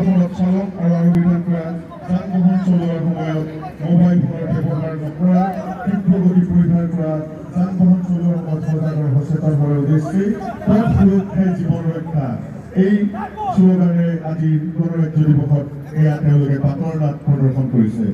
চালক আৰু আৰোহীৰ পৰা যান-বাহন চলোৱাৰ সময়ত মোবাইল ফোনৰ ব্যৱহাৰ নকৰা, তীব্ৰ গতি পৰিহাৰ কৰা, যান-বাহন চলোৱাৰ সময়ত সজাগ আৰু সচেতন হোৱাৰ উদ্দেশ্যে পথ সুৰক্ষাই জীৱন ৰক্ষা এই শ্লোগানেৰে আজি গণৰাজ্য দিৱসত এয়া তেওঁলোকে বাটৰ নাট প্ৰদৰ্শন কৰিছে।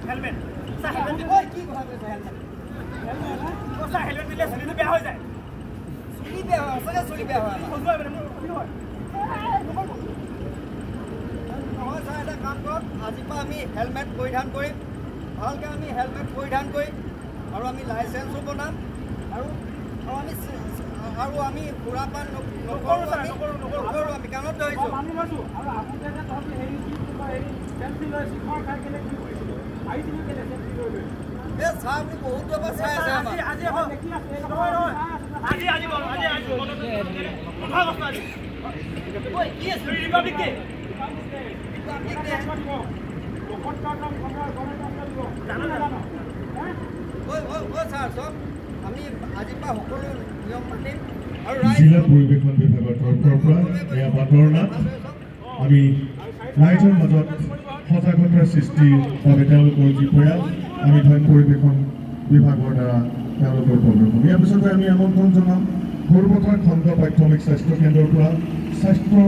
হেলমেট কি কথা কৈছে? হেলমেট দিলে চুলিটো বেয়া হৈ যায়। চুলি বেয়া হয়, সঁচাকৈ চুলি বেয়া হয়। নহয় ছাৰ, এটা কাম কৰক, আজিৰ পৰা আমি হেলমেট পৰিধান কৰিম, ভালকৈ আমি হেলমেট পৰিধান কৰিম আৰু আমি লাইচেঞ্চো বনাম আৰু আমি সুৰাপান নকৰোঁ। আমি কামত ধৰিছোঁ। ছাৰ আপুনি বহুত দূৰৰ পৰা চাই আছে। আমি আজিৰ পৰা সকলো নিয়ম মানিম আৰু জিলা পৰিৱেশন বিভাগৰ তৰফৰ পৰা এয়া বাটৰ নাট আমি ৰাইজৰ মাজত সজাগতাৰ সৃষ্টিৰ বাবে তেওঁলোকৰ যি প্ৰয়াস আমি পৰিৱেশন বিভাগৰ দ্বাৰা তেওঁলোকৰ প্ৰদৰ্শন। ইয়াৰ পিছতে আমি আমন্ত্ৰণ জনাম সৰুপথাৰ খণ্ড প্ৰাথমিক স্বাস্থ্য কেন্দ্ৰৰ পৰা স্বাস্থ্য